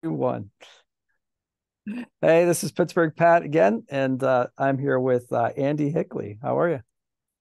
One. Hey, this is Pittsburgh Pat again, and I'm here with Andy Hickly. How are you?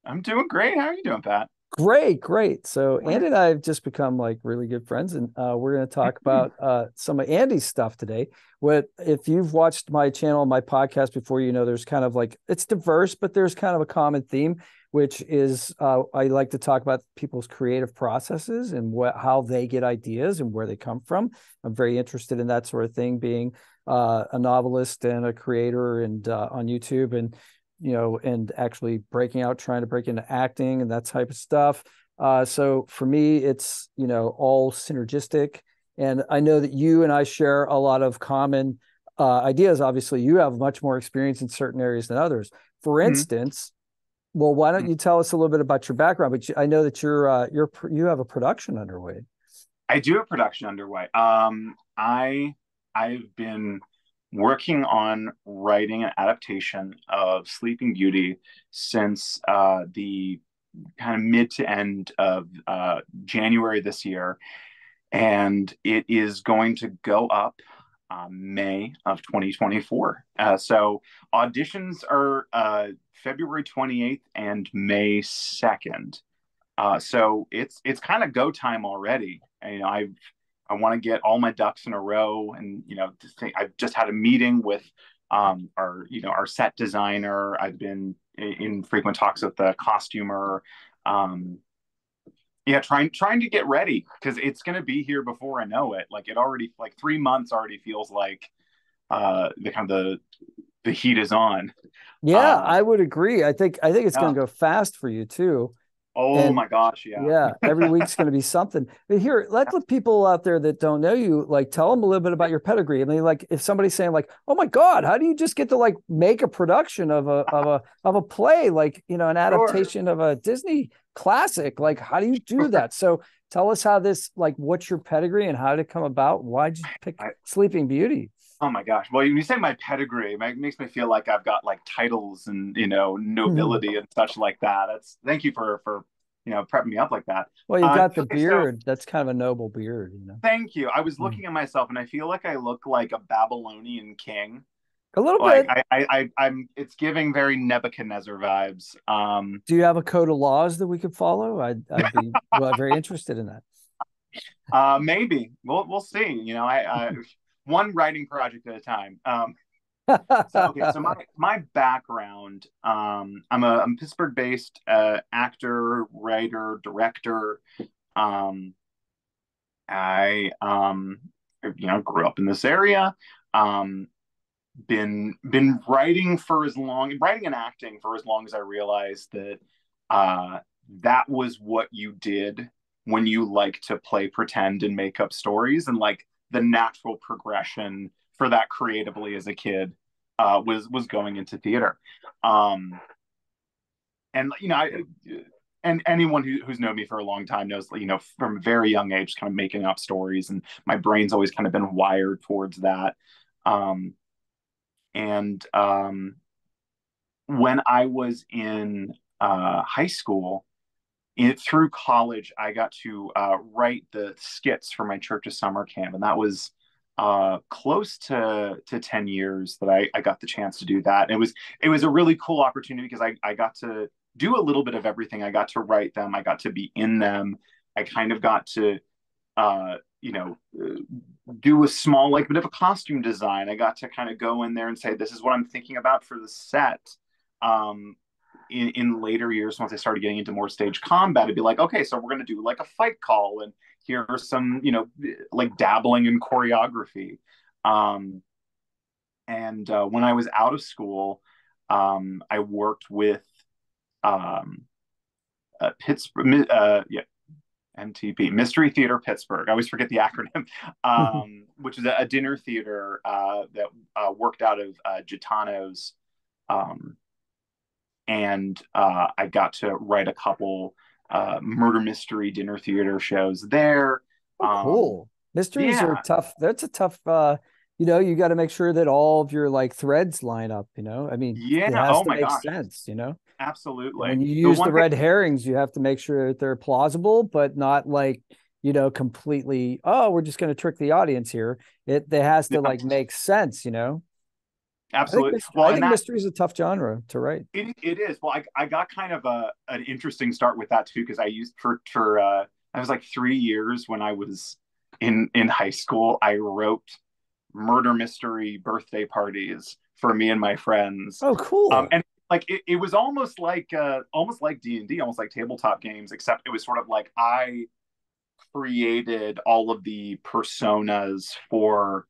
I'm doing great. How are you doing, Pat? Great, great. So Andy and Wonderful. I have just become like really good friends, and we're going to talk about some of Andy's stuff today. What if you've watched my channel, my podcast before, you know, there's kind of like it's diverse, but there's kind of a common theme, which is I like to talk about people's creative processes and how they get ideas and where they come from. I'm very interested in that sort of thing, being a novelist and a creator, and on YouTube, and and actually breaking out, trying to break into acting and that type of stuff. So for me, it's, all synergistic. And I know that you and I share a lot of common ideas. Obviously, you have much more experience in certain areas than others. For Mhm. instance, well, why don't you tell us a little bit about your background? But I know that you have a production underway. I do have production underway. I've been working on writing an adaptation of Sleeping Beauty since the kind of mid to end of January this year, and it is going to go up May of 2024. So auditions are February 28th and May 2nd. So it's kind of go time already. And, I want to get all my ducks in a row, and I've just had a meeting with our set designer. I've been in frequent talks with the costumer. Um, yeah, trying to get ready because it's going to be here before I know it. Like it already, like 3 months already feels like the heat is on. Yeah, Um, I would agree. I think it's going yeah. to go fast for you too. Oh And my gosh, yeah. yeah, every week's going to be something. But here, let the people out there that don't know you, like, tell them a little bit about your pedigree. I mean, like, if somebody's saying, like, "Oh my God, how do you just get to like make a production of a play, like, an Sure. adaptation of a Disney classic? Like, how do you do that?" So tell us how this, like, what's your pedigree and how did it come about? Why'd you pick I, Sleeping Beauty? oh my gosh. Well, when you say my pedigree, it makes me feel like I've got like titles and Well, nobility and such like that. That's Thank you for prepping me up like that. you got the Okay, so beard. That's kind of a noble beard. thank you. I was Mm. looking at myself and I feel like I look like a Babylonian king. A little Like bit. I'm it's giving very Nebuchadnezzar vibes. Do you have a code of laws that we could follow? I'd be very interested in that. Maybe we'll see. I one writing project at a time. So okay, so my background, I'm Pittsburgh based actor, writer, director. Um, I grew up in this area. Um, been writing and acting for as long as I realized that uh, that was what you did when you like to play pretend and make up stories, and like the natural progression for that creatively as a kid was going into theater. Um, and and anyone who's known me for a long time knows, from a very young age, kind of making up stories, and my brain's always kind of been wired towards that. Um, and When I was in high school, through college, I got to write the skits for my church's summer camp, and that was close to 10 years that I got the chance to do that. And it was a really cool opportunity because I got to do a little bit of everything. I got to write them, I got to be in them, I kind of got to uh, you know, do a small, like, bit of a costume design. I got to kind of go in there and say, this is what I'm thinking about for the set. Um, in later years, once I started getting into more stage combat, it'd be like, okay, so we're going to do like a fight call, and here are some, like dabbling in choreography. Um, and When I was out of school, I worked with um, Pittsburgh, yeah, MTP, Mystery Theater Pittsburgh. I always forget the acronym, which is a dinner theater that worked out of Gitano's. Um, I got to write a couple murder mystery dinner theater shows there. Oh, Um, cool. Mysteries are yeah, tough. That's a tough, you got to make sure that all of your like threads line up. I mean, it yeah. has Oh to my make gosh, sense. And absolutely. when you The use the one thing, red herrings, you have to make sure that they're plausible, but not like, completely, oh, we're just going to trick the audience here. There has to Yeah, like make sense. absolutely. Well, I and think that mystery is a tough genre to write. it is. Well, I got kind of an interesting start with that too, because I used I was like 3 years when I was in high school. I wrote murder mystery birthday parties for me and my friends. Oh, cool. And like it was almost like D&D, almost like tabletop games, except it was sort of like I created all of the personas for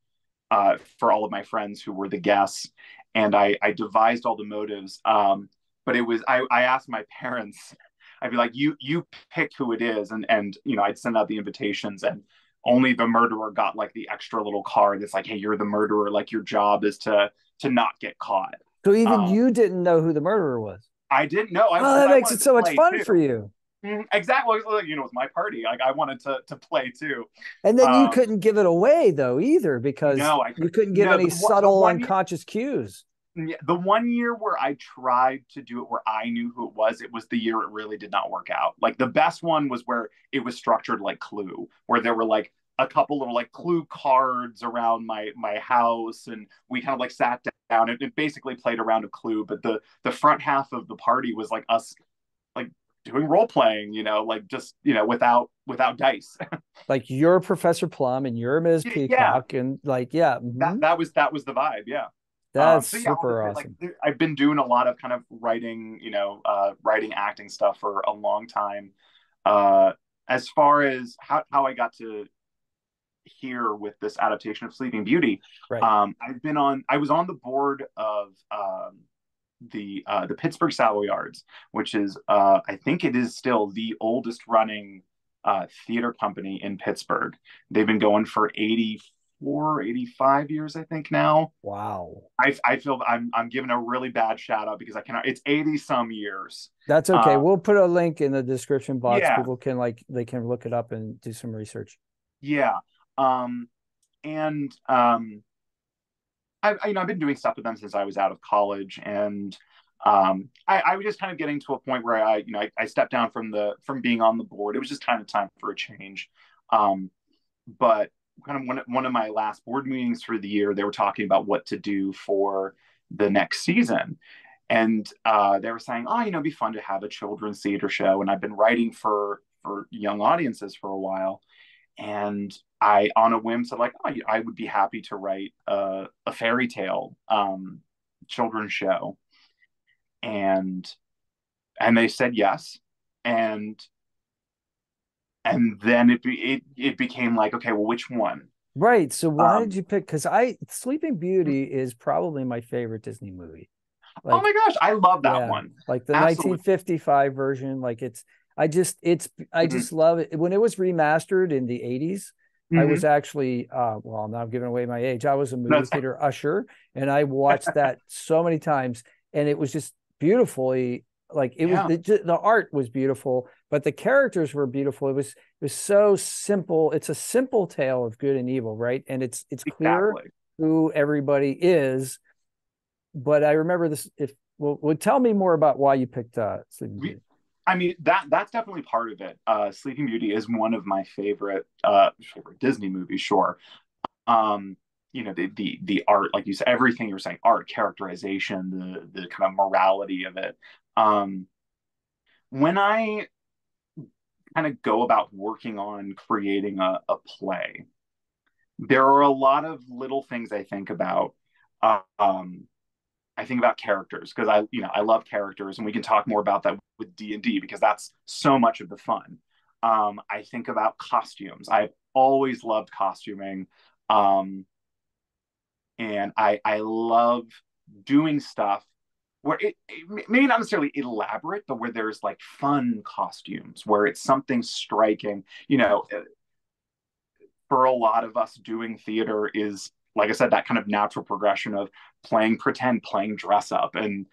all of my friends who were the guests, and I devised all the motives. But I asked my parents, I'd be like, you pick who it is, and I'd send out the invitations, and only the murderer got like the extra little card that's like, hey, you're the murderer, like your job is to not get caught. So even Um, you didn't know who the murderer was. I didn't know Oh, because that I makes it wanted to so much play fun too. for you. Exactly, it was my party. Like I wanted to play too. And then you Um, couldn't give it away though either because no, I you could couldn't give no any the subtle one unconscious cues. Yeah, the one year where I tried to do it where I knew who it was the year it really did not work out. Like the best one was where it was structured like Clue, where there were like a couple little like Clue cards around my house, and we kind of like sat down and it basically played a round of Clue. But the front half of the party was like us like doing role playing, like just without dice. Like you're Professor Plum and you're Ms. Yeah, Peacock and like, yeah, that was the vibe. Yeah. that's So yeah, I'll just super say like awesome. I've been doing a lot of kind of writing, writing acting stuff for a long time. Uh, as far as how I got to here with this adaptation of Sleeping Beauty, Right. I was on the board of the Pittsburgh Yards, which is I think it is still the oldest running theater company in Pittsburgh. They've been going for 85 years, I think now. Wow. I feel I'm giving a really bad shout out because I cannot. It's 80 some years. That's okay. Uh, We'll put a link in the description box. yeah, People can they can look it up and do some research. yeah. Um, and I've been doing stuff with them since I was out of college, and I was just kind of getting to a point where I stepped down from being on the board. It was just kind of time for a change. Um, but kind of one of my last board meetings for the year, they were talking about what to do for the next season. And they were saying, oh, it'd be fun to have a children's theater show. And I've been writing for young audiences for a while. And I, on a whim, said like, oh, I would be happy to write a fairy tale children's show. And they said yes. And then it became like, okay, well, which one? Right. So why did Um, you pick? Because Sleeping Beauty is probably my favorite Disney movie. oh Like, my gosh, I love that yeah, one. like the Absolutely. 1955 version. Like I Mm-hmm. just love it. When it was remastered in the 80s, I Mm-hmm. was actually well, now I'm giving away my age. I was a movie That's theater usher and I watched that so many times and it was just beautifully like yeah, the art was beautiful, but the characters were beautiful. It was so simple. It's a simple tale of good and evil, right? And it's clear exactly. who everybody is. But I remember this. If well, tell me more about why you picked Sleeping We, Beauty. I mean that's definitely part of it. Sleeping Beauty is one of my favorite Disney movies. Sure. Um, the art, like you said, everything you were saying, art, characterization, the kind of morality of it. Um, when I kind of go about working on creating a play, there are a lot of little things I think about. Um, I think about characters because I love characters, and we can talk more about that with D&D because that's so much of the fun. I think about costumes. I've always loved costuming, um, and I love doing stuff where it maybe not necessarily elaborate, but where there's like fun costumes, where it's something striking. For a lot of us, doing theater is, like I said, that kind of natural progression of playing pretend, playing dress up, and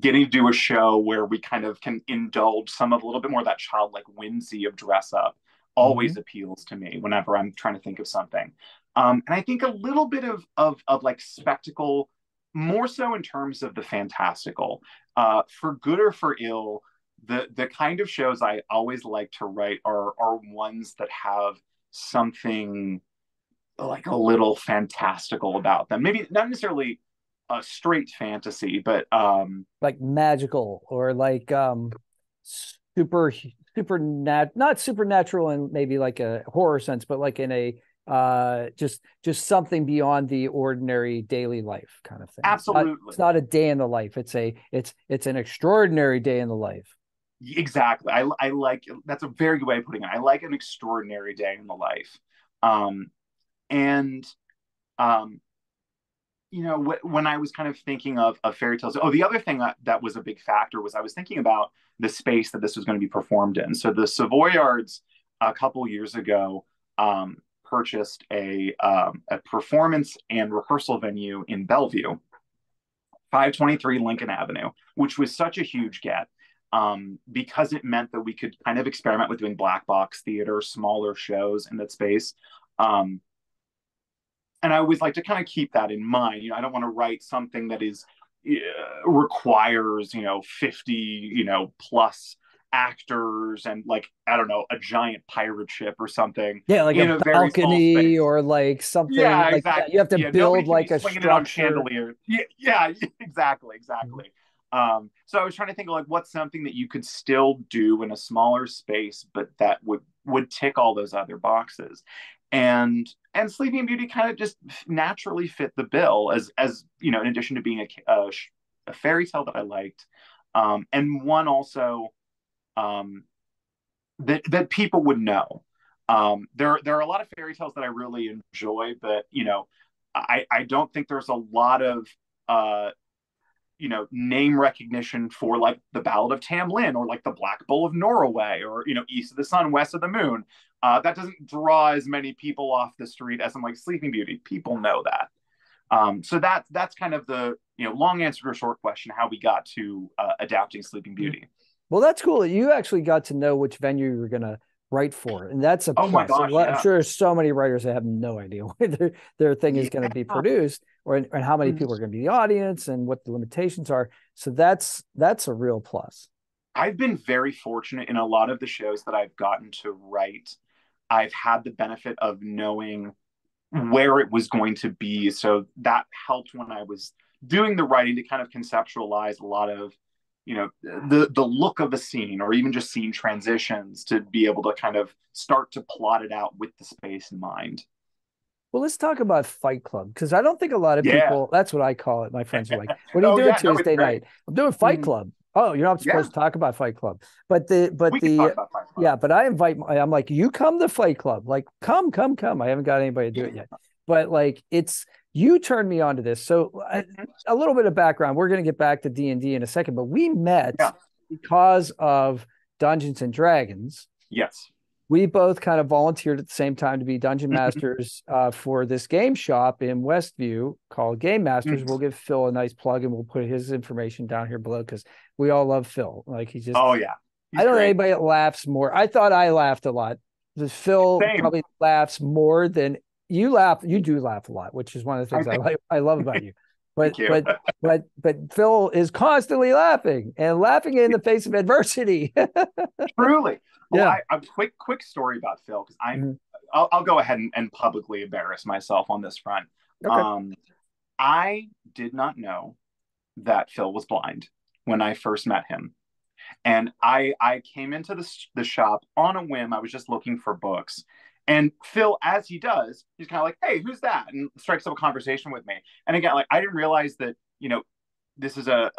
getting to do a show where we kind of can indulge some of a little bit more of that childlike whimsy of dress up Mm-hmm. always appeals to me whenever I'm trying to think of something. And I think a little bit of like spectacle, more so in terms of the fantastical, for good or for ill. the kind of shows I always like to write are ones that have something like a little fantastical about them. Maybe not necessarily a straight fantasy, but like magical or like not supernatural in maybe like a horror sense, but like in a just something beyond the ordinary daily life kind of thing. absolutely. It's not a day in the life. It's an extraordinary day in the life. Exactly. I like, that's a very good way of putting it. I like an extraordinary day in the life. Um, and um, you know, when I was kind of thinking of fairy tales, oh, the other thing that was a big factor was I was thinking about the space that this was going to be performed in. So the Savoyards a couple years ago purchased a performance and rehearsal venue in Bellevue, 523 Lincoln Avenue, which was such a huge get because it meant that we could kind of experiment with doing black box theater, smaller shows in that space. Um, and I always like to kind of keep that in mind. You know, I don't want to write something that is requires 50 plus actors and like I don't know a giant pirate ship or something. Yeah, like In a a very small balcony space. or like something Yeah, like that. exactly. You have to Yeah, nobody build can be like a swinging it on structure. chandelier. Yeah, yeah, exactly, exactly. So I was trying to think of like what's something that you could still do in a smaller space, but that would tick all those other boxes. And Sleeping Beauty kind of just naturally fit the bill as in addition to being a fairy tale that I liked, and one also um, that people would know. There are a lot of fairy tales that I really enjoy, but I don't think there's a lot of uh, name recognition for like the Ballad of Tam Lin or like the Black Bull of Norway or East of the Sun, West of the Moon. That doesn't draw as many people off the street as I'm like Sleeping Beauty. People know that. So that's kind of the long answer to a short question how we got to adapting Sleeping Beauty. Well, that's cool that you actually got to know which venue you were going to write for, and that's a Oh my plus. gosh, I'm yeah. sure there's so many writers that have no idea where their thing is going to be Yeah. produced, or and how many people are going to be the audience, and what the limitations are. So that's a real plus. I've been very fortunate in a lot of the shows that I've gotten to write. I've had the benefit of knowing where it was going to be. So that helped when I was doing the writing to kind of conceptualize a lot of, the look of a scene or even just scene transitions to be able to kind of start to plot it out with the space in mind. Well, let's talk about Fight Club because I don't think a lot of Yeah. people. That's what I call it. My friends are like, "What are you Oh doing yeah, no, it's Tuesday great. night?" I'm doing Fight Mhm. Club. Oh, you're not Yeah, supposed to talk about Fight Club, we can talk about Fight Club. yeah, but I invite. I'm like, you come to Fight Club. Like, come, come, come. I haven't got anybody to do it yet, but like, it's you turned me on to this. So a little bit of background. We're going to get back to D&D in a second, but we met Yeah. because of Dungeons and Dragons. Yes. We both kind of volunteered at the same time to be dungeon Mhm. masters for this game shop in Westview called Game Masters. Mhm. We'll give Phil a nice plug and we'll put his information down here below because we all love Phil. Like he's just, Oh yeah, I he's don't know great. anybody that laughs more. I thought I laughed a lot. Phil Same. probably laughs more than you laugh. You do laugh a lot, which is one of the I things think. I love about you. But Thank you. but but Phil is constantly laughing and laughing in the face of adversity. Truly. Well, Yeah. a quick story about Phil because Mhm. I'll go ahead and publicly embarrass myself on this front. Okay. Um, I did not know that Phil was blind when I first met him, and I came into the shop on a whim. I was just looking for books, and Phil, as he does, he's kind of like, "Hey, who's that?" and strikes up a conversation with me. And again, like I didn't realize that this is a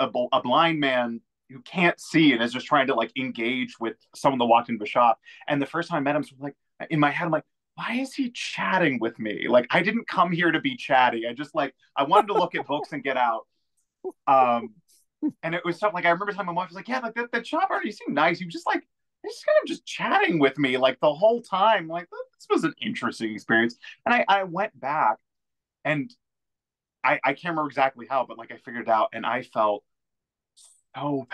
blind man who can't see and is just trying to like engage with someone that walked into the shop. And the first time I met him, so like in my head, I'm like, why is he chatting with me? Like I didn't come here to be chatty. I wanted to look at books and get out. Um, and it was stuff like I remember telling my wife, I was like, yeah, like that shop owner, he seemed nice. He was just like he's just kind of just chatting with me like the whole time. Like this was an interesting experience. And I went back and I can't remember exactly how, but like I figured it out and I felt so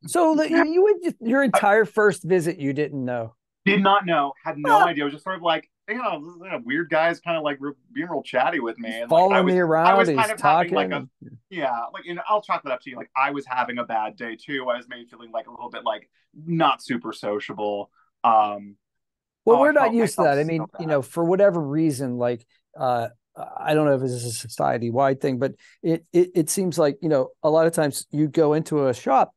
So bad. you would just, your entire first visit, you didn't know. Did not know, had no Ah, idea. I was just sort of like, this weird guy's kind of like being real chatty with me, he's and like following me I around. was kind He's of having like talking. Yeah, like, and I'll chalk that up to you. Like, I was having a bad day too. I was maybe feeling like a little bit like not super sociable. Um, Well, we're not I used to felt that. I so mean, bad. for whatever reason, like I don't know if this is a society wide thing, but it seems like, a lot of times you go into a shop,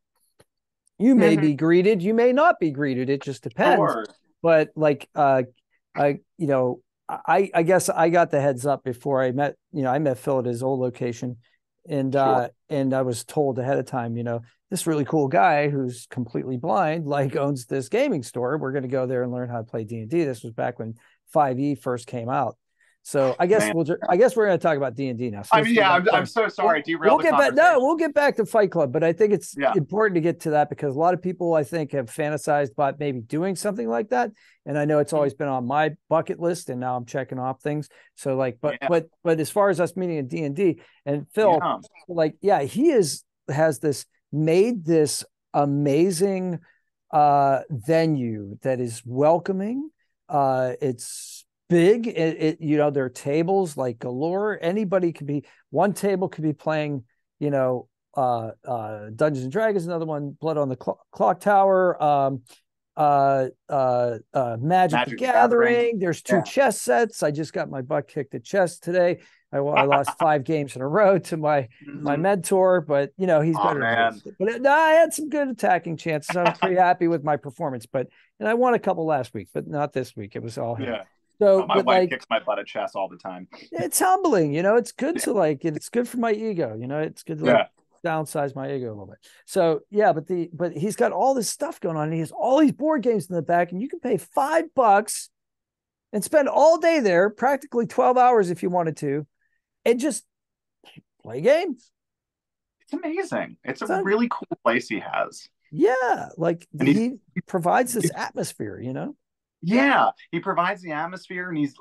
you may Mhm. be greeted, you may not be greeted. It just depends. Sure, But like I I guess I got the heads up before I met Phil at his old location, sure. and I was told ahead of time, this really cool guy who's completely blind like owns this gaming store. We're going to go there and learn how to play D&D. This was back when 5e first came out. So Man. I guess we're going to talk about D&D now. So I let's mean, get yeah, back I'm to so sorry. we'll, Derail we'll the get back. No, conversation. we'll get back to Fight Club, but I think it's Yeah. important to get to that because a lot of people I think have fantasized about maybe doing something like that. And I know it's always been on my bucket list, and now I'm checking off things. So like, Yeah. but as far as us meeting in D&D and Phil, Yeah. like, yeah, has this made this amazing venue that is welcoming. It's big. There are tables like galore. Anybody could be, one table could be playing, Dungeons and Dragons, another one Blood on the Clock Tower, Magic the Magic the Gathering. Gathering. There's two Yeah. chess sets. I just got my butt kicked at chess today. I lost 5 games in a row to my Mhm. mentor, but he's Oh better than me. man. But no, I had some good attacking chances. I was pretty happy with my performance, and I won a couple last week, but not this week. It was all him. Yeah. So, My but wife like, kicks my butt at chess all the time. it's humbling, it's good Yeah. to like, it's good for my ego, it's good to like Yeah. downsize my ego a little bit. So yeah, but he's got all this stuff going on. And he has all these board games in the back, and you can pay $5 and spend all day there, practically 12 hours if you wanted to, and just play games. It's amazing. It's a So really cool place he has. yeah, like And he provides this atmosphere, yeah, he provides the atmosphere, and he's,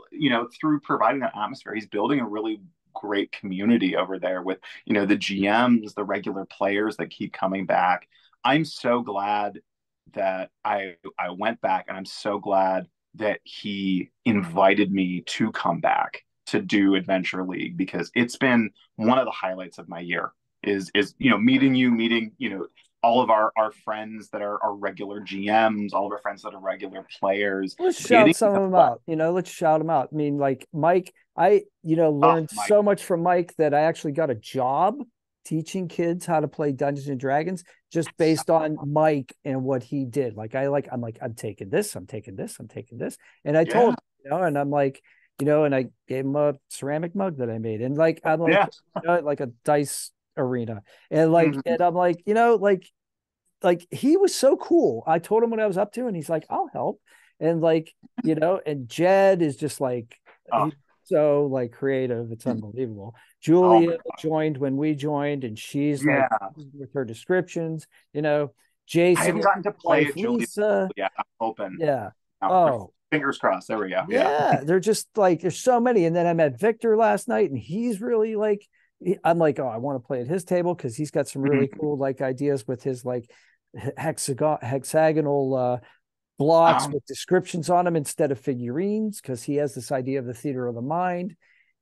through providing that atmosphere, he's building a really great community over there with, the GMs, the regular players that keep coming back. I'm so glad that I went back, and I'm so glad that he invited me to come back to do Adventure League, because it's been one of the highlights of my year is meeting you, meeting, all of our friends that are regular GMs, all of our friends that are regular players. Let's Getting shout some of them out. Let's shout them out. I mean, like Mike, I learned Mike. so much from Mike that I actually got a job teaching kids how to play Dungeons and Dragons just based on Mike and what he did. I'm taking this, I'm taking this, I'm taking this. And I told Yeah. him, and I'm like, and I gave him a ceramic mug that I made. And like I'm like, Yeah. like a dice arena. And like, Mhm. and I'm like he was so cool. I told him what I was up to, and he's like, I'll help. And like, and Jed is just like, Oh, he's so like creative. It's unbelievable. oh my Julia God. joined when we joined, and she's like Yeah. with her descriptions, I Jason, haven't gotten to play wife it, Julia. Lisa. Yeah, I'm hoping. Yeah. Now, Oh, fingers crossed. There we go. Yeah. yeah. They're just like, there's so many. And then I met Victor last night, and he's really like, I'm like, oh, I want to play at his table because he's got some really Mhm. cool like ideas with his like hexagonal blocks Um, with descriptions on them instead of figurines, because he has this idea of the theater of the mind.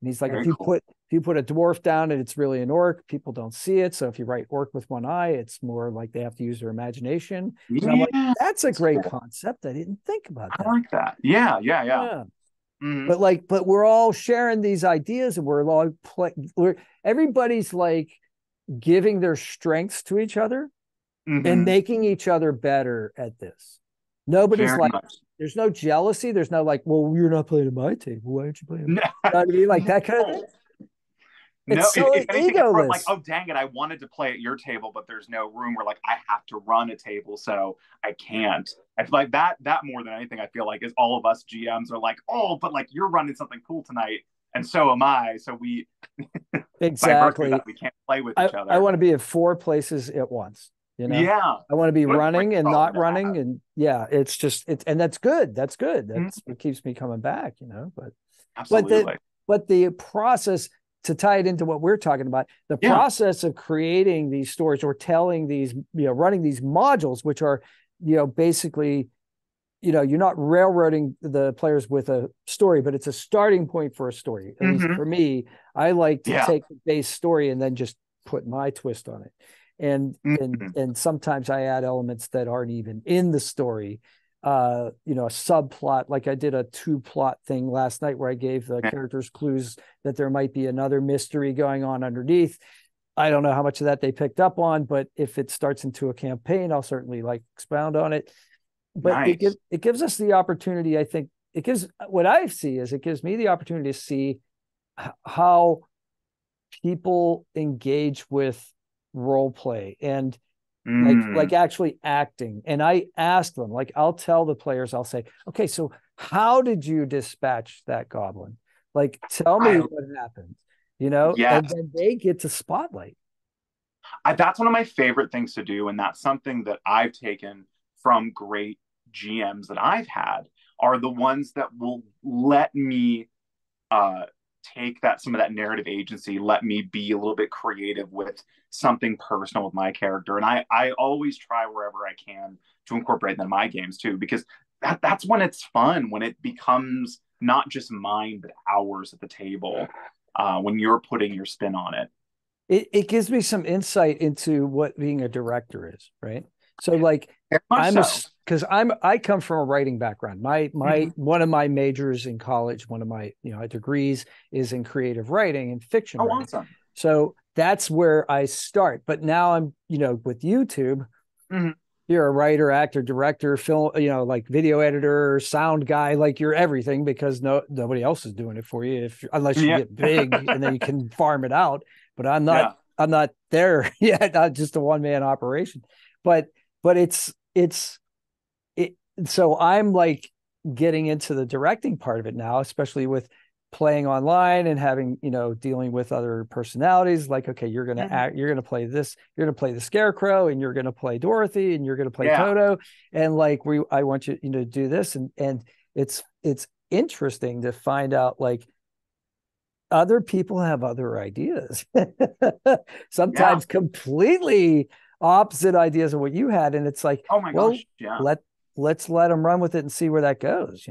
And he's like, very cool. if you put a dwarf down and it's really an orc, people don't see it. So if you write orc with one eye, it's more like they have to use their imagination. And I'm like, Yeah. that's a That's great cool. concept. I didn't think about I that. like that. Yeah. Yeah. Yeah. Yeah. Hmm. But we're all sharing these ideas, and everybody's like giving their strengths to each other and Hmm. making each other better at this. Nobody's Very like, much. there's no jealousy. There's no like, well, you're not playing at my table. Why aren't you playing? You No. know what I mean? Like that kind of thing. It's No, so if anything, it's more like, egoless. oh, dang it, I wanted to play at your table, but there's no room, where like I have to run a table, so I can't. I feel like that more than anything, I feel like, is all of us GMs are like, oh, but like you're running something cool tonight, and so am I. So we, by virtue of Exactly. that, we can't play with each I other. want to be at 4 places at once. Yeah. I want to be What a great running and problem not to running. have. And yeah, and that's good. That's good. That's Mhm. what keeps me coming back, but Absolutely. the process, to tie it into what we're talking about, the Yeah. process of creating these stories or telling these, running these modules, which are, basically, you're not railroading the players with a story, but it's a starting point for a story. At least Hmm. for me, I like to Yeah. take the base story and then just Mm-hmm. put my twist on it. And sometimes I add elements that aren't even in the story. A subplot, like I did a 2-plot thing last night where I gave the characters clues that there might be another mystery going on underneath. I don't know how much of that they picked up on, but if it starts into a campaign, I'll certainly expound on it. But Nice. it gives us the opportunity. I think it gives it gives me the opportunity to see how people engage with role play and like actually acting. And I ask them, I'll tell the players, I'll say, okay, so how did you dispatch that goblin? Tell me what happened, Yes. and then they get to spotlight. That's one of my favorite things to do, and that's something that I've taken from great GMs that I've had, are the ones that will let me take some of that narrative agency, let me be a little bit creative with something personal with my character. And I always try wherever I can to incorporate that in my games too, because that's when it's fun, when it becomes not just mine, but ours at the table, when you're putting your spin on it. It gives me some insight into what being a director is, right? So I come from a writing background. My one of my majors in college, one of my degrees is in creative writing and fiction writing. Awesome. So that's where I start. But now I'm with YouTube. You're a writer, actor, director, film, video editor, sound guy, you're everything, because nobody else is doing it for you unless you get big and then you can farm it out. But I'm not there yet. Not just a one-man operation, but so I'm getting into the directing part of it now, especially with playing online and having, dealing with other personalities. Okay, you're going to act, you're going to play this, you're going to play the Scarecrow, and you're going to play Dorothy, and you're going to play Toto. And I want you, to do this. And it's interesting to find out, other people have other ideas, sometimes completely opposite ideas of what you had. And it's oh my gosh, yeah. Let's let them run with it and see where that goes,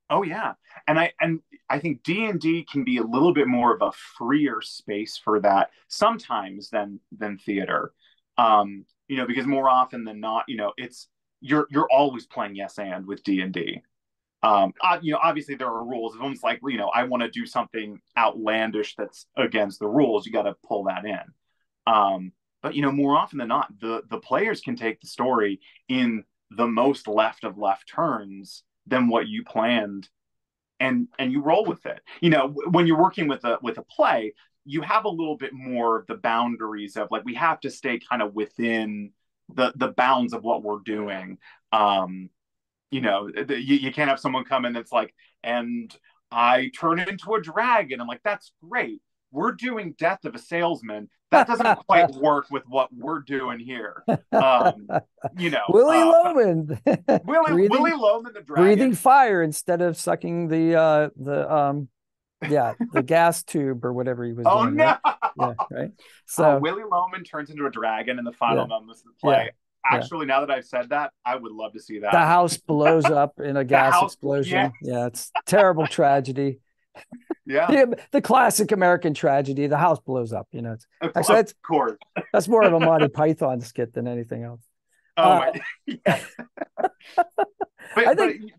Oh yeah. And I think D&D can be a little bit more of a freer space for that sometimes than theater. Because more often than not, it's you're always playing yes and with D&D. Obviously there are rules. It's almost like, I want to do something outlandish that's against the rules. You got to pull that in. But more often than not, the players can take the story in the most left of left turns than what you planned, and you roll with it. When you're working with a play, you have a little bit more of the boundaries of we have to stay kind of within the bounds of what we're doing. You can't have someone come in that's and I turn into a dragon. I'm that's great. We're doing Death of a Salesman. That doesn't quite work with what we're doing here. Willie Loman, Willie Loman, the dragon, breathing fire instead of sucking the gas tube or whatever he was doing. Oh no! Right? Yeah, right. So Willie Loman turns into a dragon in the final moments of the play. Actually, now that I've said that, I would love to see that. The house blows up in a gas explosion. Yeah, it's terrible tragedy. Yeah. The classic American tragedy. The house blows up. Of course. That's more of a Monty Python skit than anything else. Oh my. Yeah. I think.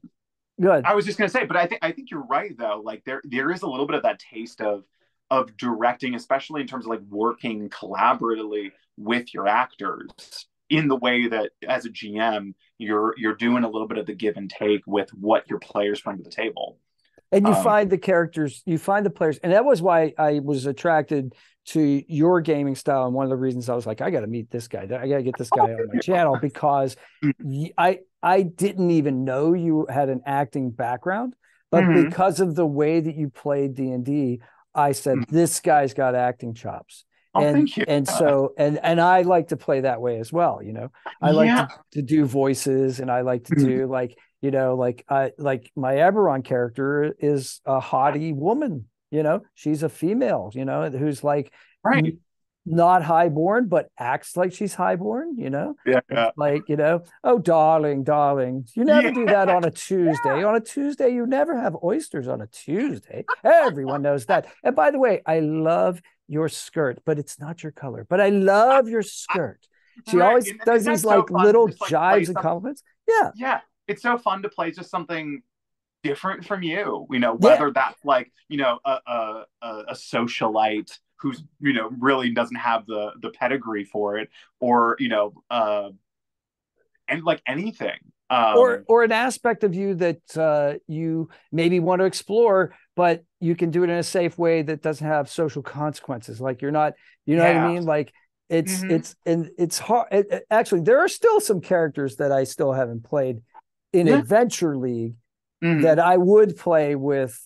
Good. I was just gonna say, but I think you're right though. There is a little bit of that taste of directing, especially in terms of working collaboratively with your actors, in the way that as a GM you're doing a little bit of the give and take with what your players bring to the table. And you find the characters, you find the players. And that was why I was attracted to your gaming style. And one of the reasons I was I got to meet this guy. I got to get this guy on my channel, because I didn't even know you had an acting background. But because of the way that you played D&D, I said, this guy's got acting chops. Thank you. And so, and I like to play that way as well. I like to do voices, and I like to do my Eberron character is a haughty woman, she's a female, who's right. not highborn, but acts like she's highborn, you know? Yeah. It's like, you know, oh, darling, darling. You never Yeah. do that on a Tuesday. On a Tuesday, you never have oysters on a Tuesday. Everyone knows that. And by the way, I love your skirt, but it's not your color. But I love your skirt. She Right. always does And these that's so like fun to little just like play jibes and something. compliments. Yeah. Yeah. It's so fun to play just something different from you, Yeah. whether that's like, a socialite who's, really doesn't have the pedigree for it, or, and like anything. Or an aspect of you that you maybe want to explore, but you can do it in a safe way that doesn't have social consequences. Like you're not, you know what I Yeah. mean? Like Hmm. it's hard. Actually, there are still some characters that I still haven't played in Yeah. Adventure League Hmm. that I would play with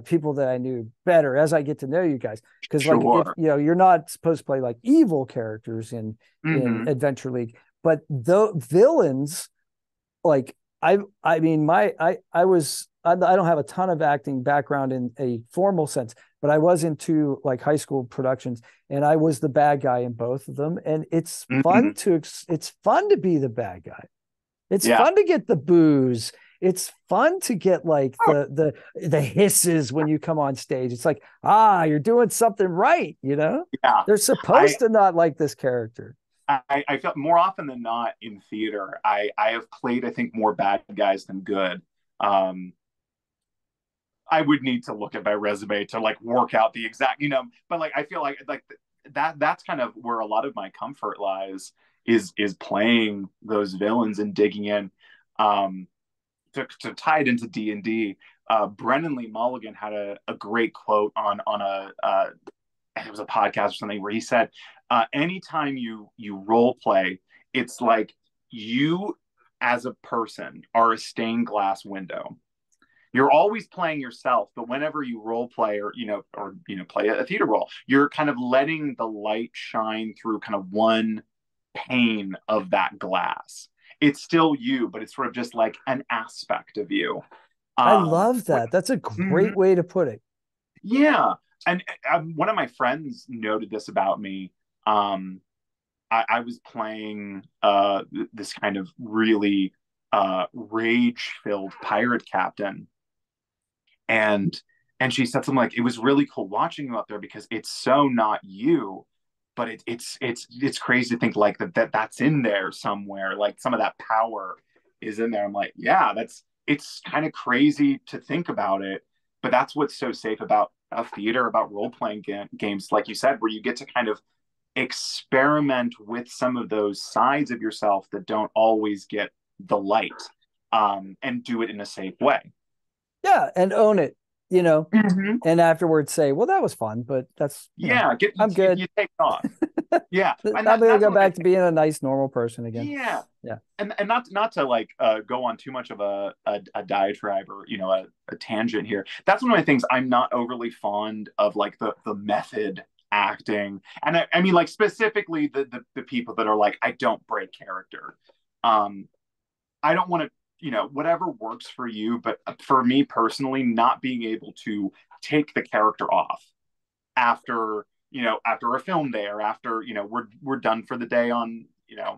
people that I knew better as I get to know you guys. Because like if Sure. you know, you're not supposed to play like evil characters in Hmm. Adventure League, but the villains, like I mean I don't have a ton of acting background in a formal sense, but I was into like high school productions and I was the bad guy in both of them. And Hmm. it's fun to be the bad guy. It's Yeah. fun to get the booze. It's fun to get like Oh, the hisses when you come on stage. It's like, you're doing something right, you know? yeah. They're I supposed to not like this character. I felt more often than not in theater. I have played, I think, more bad guys than good. Um, I would need to look at my resume to like work out the exact, but like I feel like that's kind of where a lot of my comfort lies, is playing those villains and digging in. Um, to tie it into D&D, Brennan Lee Mulligan had a great quote on it was a podcast or something, where he said, anytime you role play, it's like you as a person are a stained glass window. You're always playing yourself, but whenever you role play, or play a theater role, you're kind of letting the light shine through kind of one pane of that glass. It's still you, but it's sort of just like an aspect of you. I love What, that. That's a mm-hmm. great way to put it. Yeah. And one of my friends noted this about me. Um, I was playing this kind of really rage filled pirate captain, and she said something like, it was really cool watching you out there because it's so not you, but it's crazy to think like that's in there somewhere, like some of that power is in there. I'm like, yeah, it's kind of crazy to think about it, but that's what's so safe about a theater, about role-playing games, like you said, where you get to kind of experiment with some of those sides of yourself that don't always get the light, and do it in a safe way. Yeah, and own it, you know, Mm-hmm. and afterwards say, well, that was fun, but that's, you know, Yeah, I'm good. you take off. Yeah, and I'm gonna that's go one of my back to things. being a nice, normal person again. Yeah, Yeah. and not to like go on too much of a diatribe, or a tangent here. That's one of my things. I'm not overly fond of like the method acting, and I mean like specifically the people that are like, I don't break character. Um, I don't want to, whatever works for you, but for me personally, not being able to take the character off after, after a film day, or after, we're done for the day on,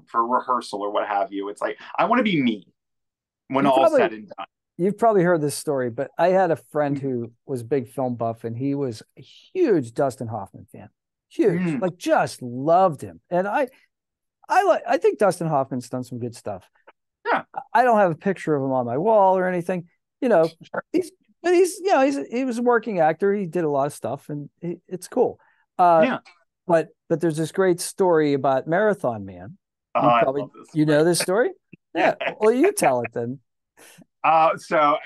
for rehearsal or what have you. It's like, I want to be me when You all's probably said and you've probably heard this story, but I had a friend done. who was a big film buff and he was a huge Dustin Hoffman fan. Huge. Mm, Like just loved him. And I think Dustin Hoffman's done some good stuff. yeah, I don't have a picture of him on my wall or anything. You know, sure. he was a working actor. He did a lot of stuff, and it's cool. Uh, Yeah. but there's this great story about Marathon Man. Oh, You I probably love this you know story. this story. Yeah. Yeah. Well, you tell it then. So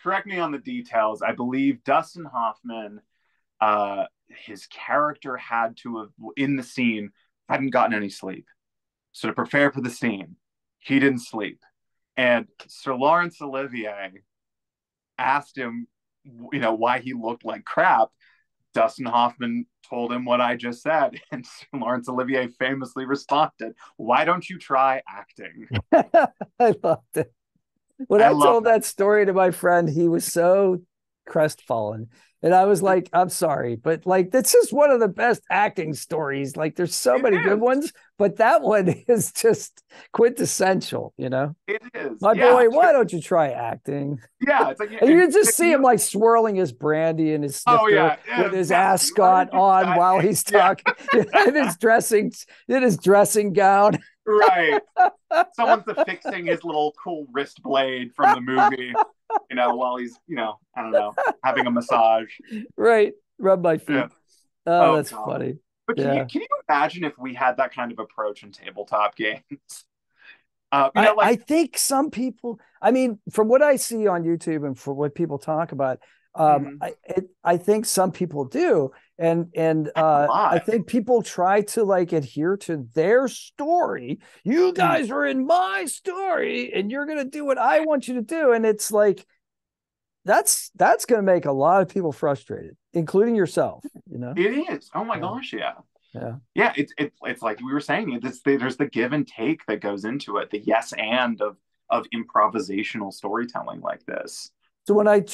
correct me on the details. I believe Dustin Hoffman, his character had to have, in the scene, hadn't gotten any sleep. So to prepare for the scene, he didn't sleep. And Sir Laurence Olivier asked him, why he looked like crap. Dustin Hoffman told him what I just said. And Sir Laurence Olivier famously responded, why don't you try acting? I loved it. When I I love told that. that story to my friend, he was so crestfallen. And I was like, I'm sorry, but like, this is one of the best acting stories. Like, there's so It many good is. ones, but that one is just quintessential, you know? It is. My Yeah. boy, why don't you try acting? Yeah. It's like, And and you just see him like swirling his brandy and his oh snifter yeah, with yeah, his exactly. Why ascot did you on cut while it? he's Yeah. talking in his dressing gown. Right. Someone's affixing his little cool wrist blade from the movie, while he's, I don't know, having a massage. Right. Rub my Yeah. feet. Oh, Oh that's God. funny. But Yeah. can you imagine if we had that kind of approach in tabletop games? I think some people, I mean, from what I see on YouTube and for what people talk about, Mhm. I think some people do, and A I lot. think people try to like adhere to their story. You Mm. guys are in my story, and you're gonna do what I want you to do, and it's like that's gonna make a lot of people frustrated, including yourself. You know? It is. Oh my Yeah, gosh, yeah. yeah. Yeah, it's like we were saying, there's the give and take that goes into it, the yes and of improvisational storytelling like this. So when I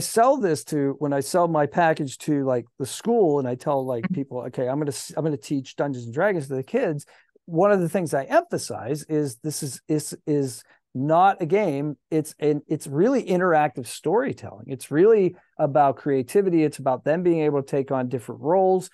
sell my package to like the school and I tell like people, okay, I'm gonna teach Dungeons and Dragons to the kids. One of the things I emphasize is this is not a game. It's really interactive storytelling. It's really about creativity. It's about them being able to take on different roles.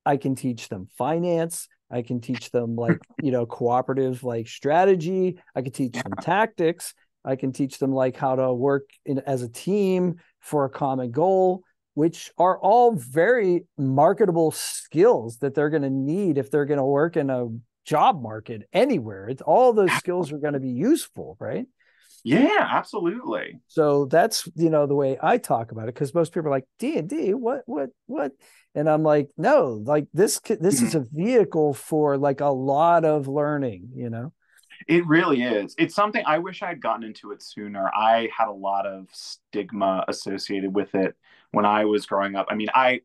I can teach them finance. I can teach them like, cooperative like strategy. I can teach them tactics. I can teach them like how to work as a team for a common goal, which are all very marketable skills that they're going to need if they're going to work in a job market anywhere. It's all those skills are going to be useful, right? Yeah, absolutely. So that's the way I talk about it, because most people are like D&D, what, and I'm like, no, like this is Mhm. a vehicle for like a lot of learning. It really is. It's something I wish I'd gotten into it sooner. I had a lot of stigma associated with it when I was growing up. I mean, I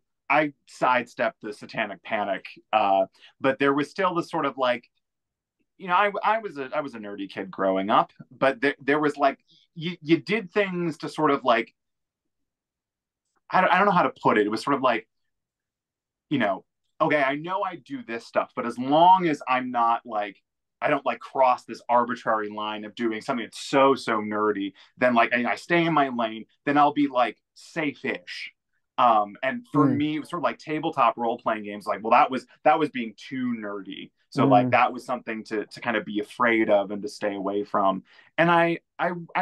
sidestepped the satanic panic, but there was still the sort of like, I was a nerdy kid growing up, but there was like you did things to sort of like I don't know how to put it. It was sort of like, you know, okay, I know I do this stuff, but as long as I'm not like, I don't like cross this arbitrary line of doing something that's so nerdy, then like I stay in my lane, then I'll be like safe-ish. And for Mm, me, it was sort of like tabletop role-playing games, like, well, that was being too nerdy. So like mm. that was something to kind of be afraid of and to stay away from. And I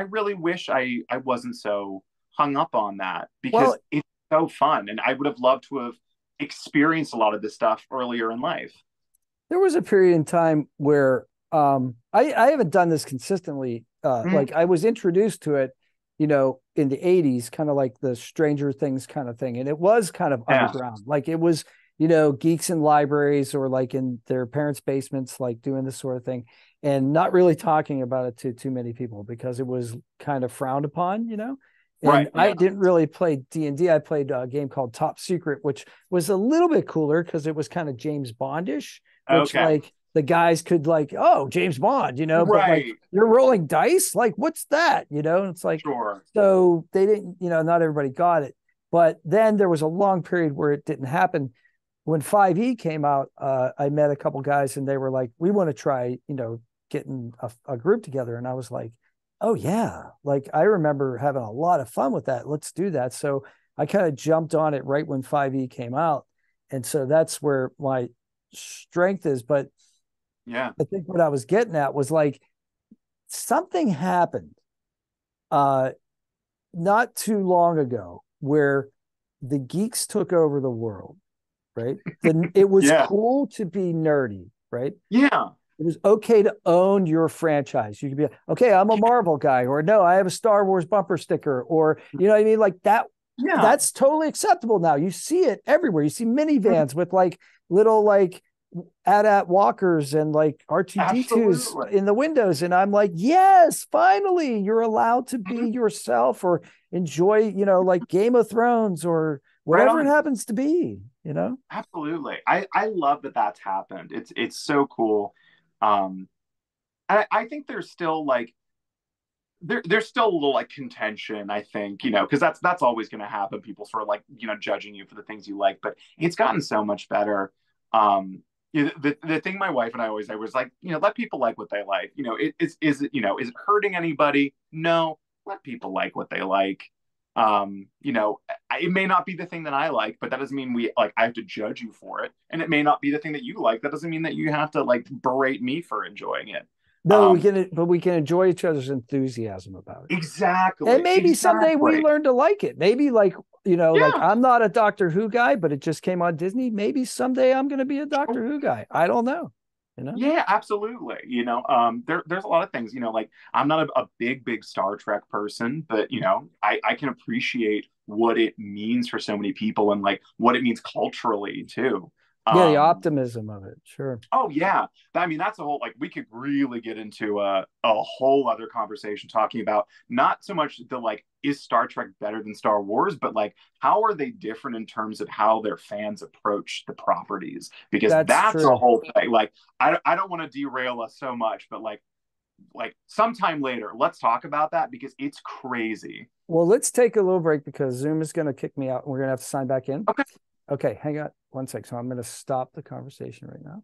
really wish I wasn't so hung up on that because Well, it's so fun. And I would have loved to have experienced a lot of this stuff earlier in life. there was a period in time where I haven't done this consistently. Mm, Like I was introduced to it, in the 80s, kind of like the Stranger Things kind of thing. And it was kind of yeah, underground. Like it was, geeks in libraries or like in their parents' basements, like doing this sort of thing, and not really talking about it to too many people because it was kind of frowned upon. And right, I yeah, didn't really play D&D. I played a game called Top Secret, which was a little bit cooler because it was kind of James Bondish, which okay, like the guys could like, oh, James Bond, but like right, you're rolling dice, like what's that? And it's like, sure, so they didn't, not everybody got it. But then there was a long period where it didn't happen. When 5e came out, I met a couple guys and they were like, we want to try, getting a group together. And I was like, oh yeah, like I remember having a lot of fun with that. Let's do that. So I kind of jumped on it right when 5e came out. And so that's where my strength is. But yeah, I think what I was getting at was like something happened uh not too long ago where the geeks took over the world, right? It was yeah, cool to be nerdy, right? yeah, It was okay to own your franchise. You could be like, okay, I'm a Marvel guy, or no, I have a Star Wars bumper sticker, or you know what I mean? Like that, yeah, that's totally acceptable now. You see it everywhere. You see minivans with like little like AT-AT walkers and like R2D2s absolutely, in the windows. And I'm like, yes, finally, you're allowed to be mhm, yourself or enjoy, like Game of Thrones or right whatever it on, happens to be. absolutely. I love that that's happened. It's so cool. Um, I think there's still like there's still a little like contention, I think, because that's always going to happen. People sort of like, judging you for the things you like, but it's gotten so much better. The thing my wife and I always say was like, let people like what they like. Is it hurting anybody? No, let people like what they like. It may not be the thing that I like, but that doesn't mean I have to judge you for it. And it may not be the thing that you like. That doesn't mean that you have to like berate me for enjoying it. No, we can enjoy each other's enthusiasm about it. Exactly. And maybe someday we learn to like it. Maybe like, like I'm not a Doctor Who guy, but it just came on Disney. Maybe someday I'm going to be a Doctor Who guy. I don't know. Yeah, absolutely. There's a lot of things, like I'm not a big Star Trek person, but I can appreciate what it means for so many people and like what it means culturally too. Yeah, the optimism of it. Sure. Oh yeah. That's a whole, like, we could really get into a whole other conversation talking about not so much the like, is Star Trek better than Star Wars, but like, how are they different in terms of how their fans approach the properties? Because that's a whole thing. Like, I don't want to derail us so much, but like sometime later, let's talk about that because it's crazy. Well, let's take a little break because Zoom is going to kick me out and we're going to have to sign back in. Okay. Okay, hang on one sec. So I'm going to stop the conversation right now.